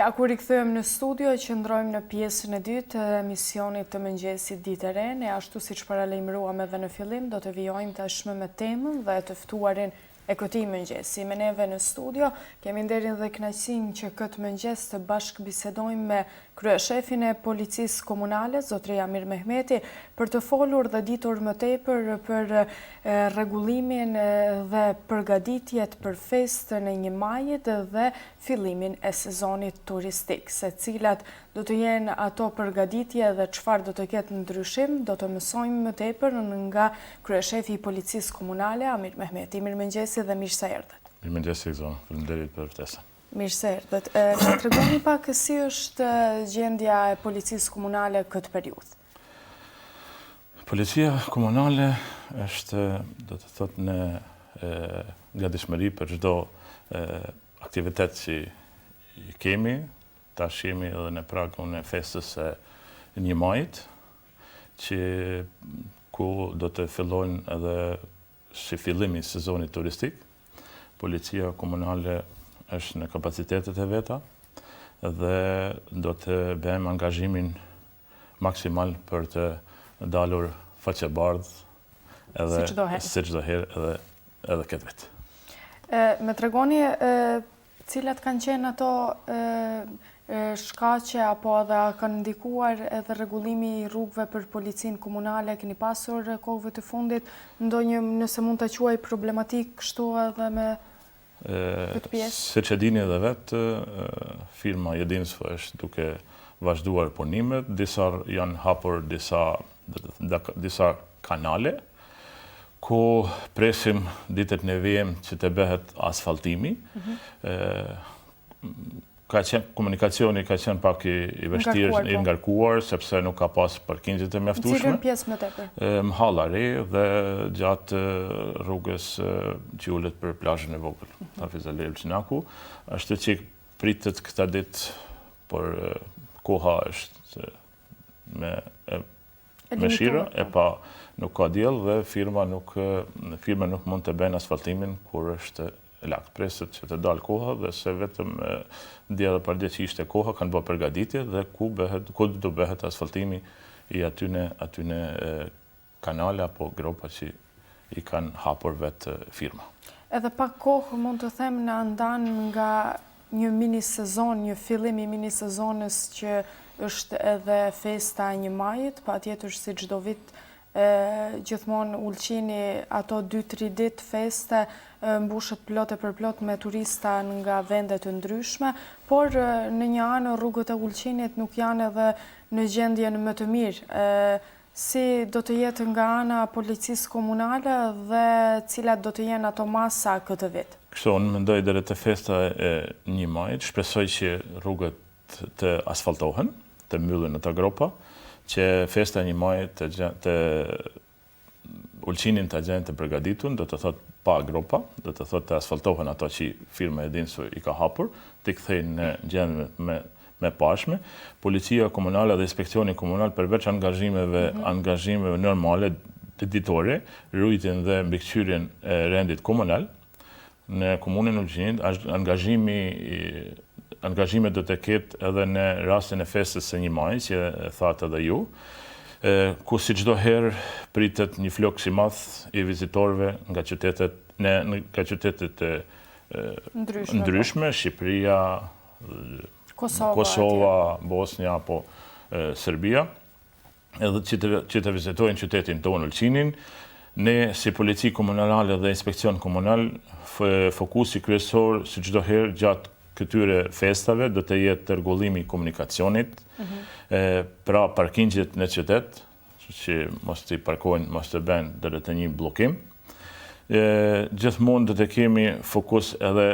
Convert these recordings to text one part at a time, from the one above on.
Ja, kur I kthejmë në studio, qëndrojmë në pjesën e dytë të emisionit të mëngjesit Ditë e Re. Ne ashtu siç paralajmëruam edhe në fillim, do të vijojmë tashmë me temën dhe të ftuarin e këtij mëngjesi. Me neve në studio kemi nderin dhe kënaqësinë që këtë mëngjes të bashkëbisedojmë me kryeshefin e Policisë Komunale, zotria Amir Mehmeti, për të folur dhe ditur më tepër për rregullimin dhe përgatitjet për festën e 1 Majit dhe fillimin e sezonit turistik, se cilat do të jenë ato përgatitje dhe çfarë do të ketë ndryshim, do të mësojmë më tepër nga kryeshefi I Policisë Komunale, Amir Mehmeti. Mirëmëngjesi dhe mirë se erdhët. Mirëmëngjesi zonë, faleminderit për ftesën. Mirë se erdhët. Na tregoni pak si është gjendja e Policisë Komunale këtë periudhë. Policia Komunale është, do të thotë, në gatishmëri për çdo aktivitet që I kemi. Tash jemi edhe në pragun e festës së 1 Majit, ku do të fillojnë edhe si fillimi I sezonit turistik. Policia Komunale është në kapacitetet e veta dhe do të bëjmë angazhimin maksimal për të dalur faqebardh edhe si çdo herë edhe këtë vit. Me tregoni cilat kanë qenë ato shkaqe apo edhe kanë ndikuar edhe rregullimi I rrugëve për Policinë Komunale, keni pasur kohëve të fundit ndonjë, nëse mund ta quaj, problematik kështu edhe me këtë pjesë? Siç e dini edhe vetë, firma Jedinsvo është duke vazhduar punimet, disa janë hapur disa kanale, ku presim ditët në vijim që të bëhet asfaltimi. Komunikacioni ka qenë pak I vështirë, I ngarkuar, sepse nuk ka pas parkingje të mjaftueshme. Cilën pjesë më tepër? Halla Re dhe gjatë rrugës që ulet për plazhin e vogël, Hafiz Ali Elçinaku. Është që pritet këta ditë, por koha është me shira, nuk ka diell dhe firma nuk mund të bëjnë asfaltimin kur është lart. Preset që të dalë koha dhe se vetëm dje dhe pardje që ishte koha kanë bërë përgatitje dhe ku do bëhet asfaltimi I atyne kanale apo gropa që I kanë hapur vetë firma. Edhe pak kohë mund të them na ndan nga një mini sezon, një fillim I mini sezonës që është edhe festa 1 Majit, patjetër si çdo vit gjithmonë Ulqini ato 2-3 ditë feste mbushet plot e përplot me turista nga vende të ndryshme, por në një anë rrugët e Ulqinit nuk janë edhe në gjendjen më të mirë. Si do të jetë nga ana Policisë Komunale dhe cilat do të jenë ato masa këtë vit? Kështu, unë mendoj deri te festa e 1 Majit, shpresoj që rrugët të asfaltohen, të mbyllen ato gropa, që festa 1 Majit të Ulqinin të gjenë të përgatitur, do të thotë pa gropa, do të thotë të asfaltohen ato që firma Jedinsvo I ka hapur, të kthejnë në gjendje me pashme. Policia Komunale dhe Inspekcioni Komunal përveç angazhimeve normale ditore, rujtjen dhe mbikëqyrjen e rendit komunal në komunën e Ulqinit, angazhime do të ketë edhe në rastin e festës së 1 Majit, që e thatë edhe ju, ku si çdo herë pritet një flok I madh I vizitorëve nga qytetet ndryshme, Shqipëria, Kosova, Bosnia apo Serbia, edhe që të vizitojnë qytetin tonë Ulqinin. Ne si Polici Komunale dhe Inspekcion Komunal, fokusi kryesor si çdo herë gjatë këtyre festave do të jetë rregullimi I komunikacionit, pra parkingjet në qytet, që mos të parkojnë, mos të bëjnë deri te një bllokim. Gjithmonë do të kemi fokus edhe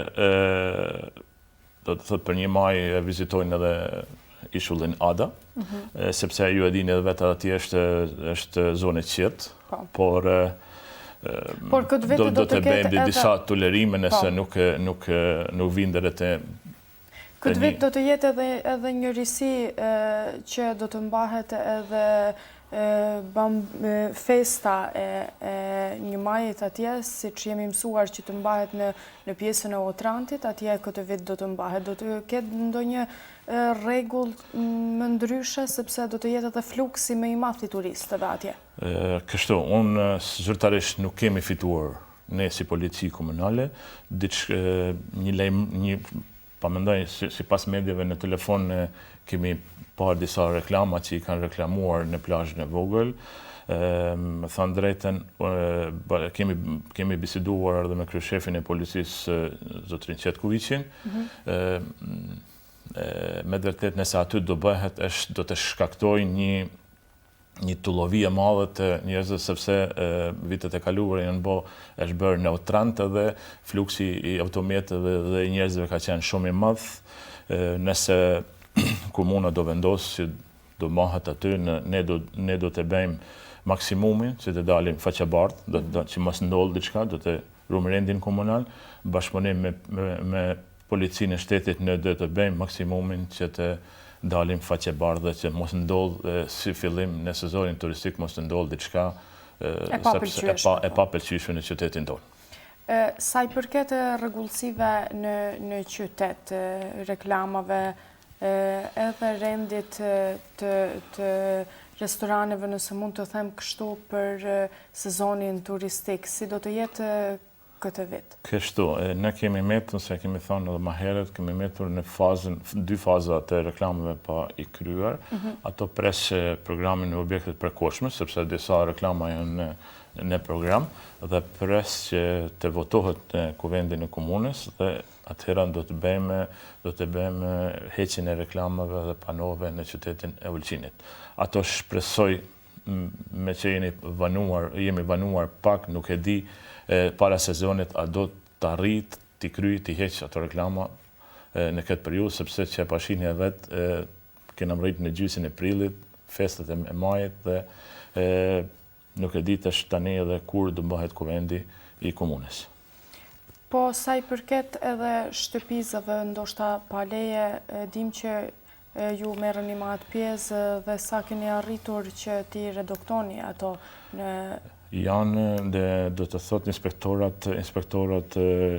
do të thotë për 1 Maj vizitojnë edhe ishullin Ada, sepse ju e dini edhe vetë atje është zonë e qetë, por do të bëjmë disa tolerime nëse nuk vinë deri te. Këtë vit do të jetë edhe një risi që do të mbahet edhe festa e 1 majit atje, si që jemi mësuar që të mbahet në pjesën e Otrantit, atje këtë vit do të mbahet. Do të ketë ndonjë rregull më ndryshe, sepse do të jetë edhe fluksi më i madh i turistëve atje. Kështu, unë zyrtarisht nuk kemi fituar ne si polici komunale, pa mendoj, si pas medjave në telefon kemi parë disa reklama që i kanë reklamuar në plazhin e vogël. Më thënë drejten, kemi biseduar edhe me kryeshefin e policisë, zotrin Qetkoviqin. Me vërtet, nëse aty do bëhet, do të shkaktoj një tullovi e madhe të njerëzve, sepse vitet e kaluara është bërë neutrant edhe fluksi i automjeteve dhe njerëzve ka qenë shumë i madh. Nëse komuna do vendosë që do mahet aty, ne do të bëjmë maksimumin që të dalim faqebartë, që mos ndodhë diçka, do të ruajmë rendin komunal, bashkëpunim me policinë e shtetit, ne do të bëjmë maksimumin që të dalim faqebartë dhe që mos ndodhë si fillim në sezonin turistik, mos ndodhë diçka e papëlqyeshme në qytetin tonë. Sa i përket rregullsive në qytet, reklamave, edhe rendit të restoraneve, nëse mund të them kështu, për sezonin turistik, si do të jetë këtë vit? Kështu, ne kemi metur, se kemi thonë edhe më herët, kemi metur në 2 faza të reklamave pa i kryer. Ato presë programin e objektet përkohshme, sepse disa reklama janë në program, dhe presë që të votohet në kuvendin e komunës, dhe atëherë do të bëjmë heqjen e reklamave dhe panove në qytetin e Ulqinit. Ato shpresoj, me që jemi vanuar pak, nuk e di para sezonit a do të arrit, t'i kryj, t'i heq ato reklama në këtë periudhë, sepse që pashinja vetë kena mrit në gjysin e prillit, festet e majit, dhe nuk e di tash tani edhe kur do mbahet kuvendi i komunës. Po, sa i përket edhe shtëpizave, ndoshta pa leje, dim që ju merreni me atë pjesë dhe sa keni arritur që t'i redoktoni ato në... Janë, dhe do të thot inspektorat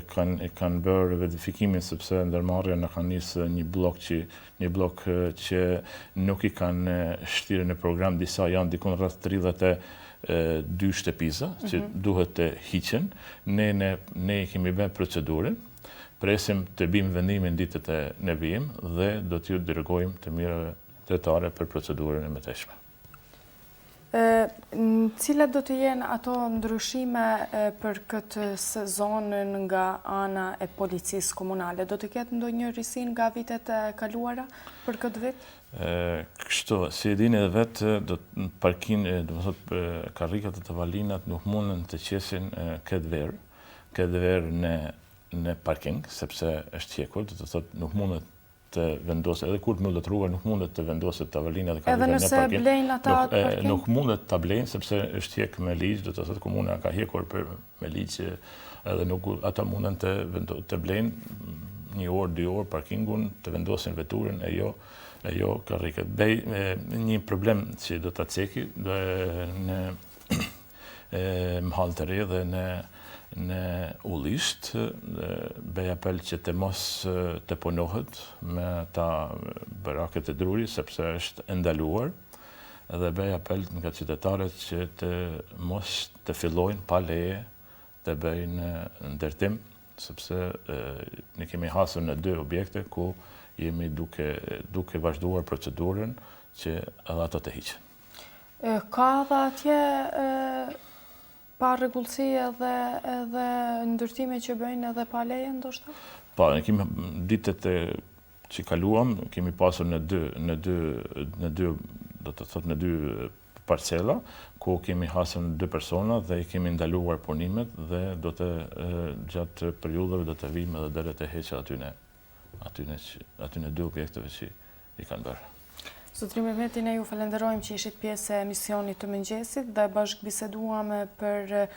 kanë bërë verifikimin, sepse ndërmarrja në kanë nisë një blok që nuk i kanë shtirë në program, disa janë dikun rreth 32 shtëpiza që duhet të hiqen. Ne kemi bërë procedurën, presim të bim vendimin ditët e në vijim dhe do t'ju dërgojmë të mirëve tretare për procedurën e mëtejshme. Cilat do të jenë ato ndryshime për këtë sezonën nga ana e policisë komunale? Do të ketë ndonjë rrisin nga vitet e kaluara për këtë vit? Kështu, si e dini edhe vetë, karrikat e të valinat nuk mundën të qesin këtë verë në parking, sepse është qekur, do të thotë nuk mundët të vendosë, edhe kur të mbyllet rruga, nuk mundet të vendosë tavolina dhe karrikat në parking. Edhe nëse blejnë ata parking? Nuk mundet ta blejnë, sepse është hjek me ligj, do të thotë komuna ka hjekur me ligj, edhe nuk ata munden të blejnë 1 orë, 2 orë parkingun, të vendosin veturën e jo karrikat. Një problem që do ta ceki në Mhall të Re dhe në Ullisht, bëj apel që të mos të punohet me ta baraket e Druri, sepse është ndaluar, dhe bëj apel nga qytetarët që të mos të fillojnë pa leje të bëjnë ndërtim, sepse ne kemi hasur në 2 objekte ku jemi duke vazhduar procedurën që edhe ato të hiqen. Ka dhe atje pa rregullsi edhe ndërtime që bëjnë edhe pa leje, ndoshta? Po, ne kemi ditët që kaluam, kemi pasur në dy do të thotë në 2 parcela, ku kemi hasur 2 persona dhe i kemi ndaluar punimet dhe do të gjatë periudhave do të vijmë edhe deri të heqja aty në 2 objekteve që i kanë bërë. Zotrin Mehmeti, ne ju falenderojmë që ishit pjesë e emisionit të mëngjesit dhe bashkë biseduam për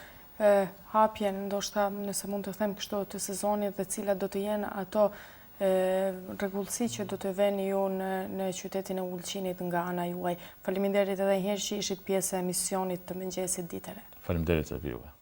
hapjen, ndoshta nëse mund të them kështu, të sezonit dhe cilat do të jenë ato rregullsi që do të veni ju në qytetin e Ulqinit nga ana juaj. Faleminderit edhe një herë që ishit pjesë e emisionit të mëngjesit ditë e re. Faleminderit edhe juve.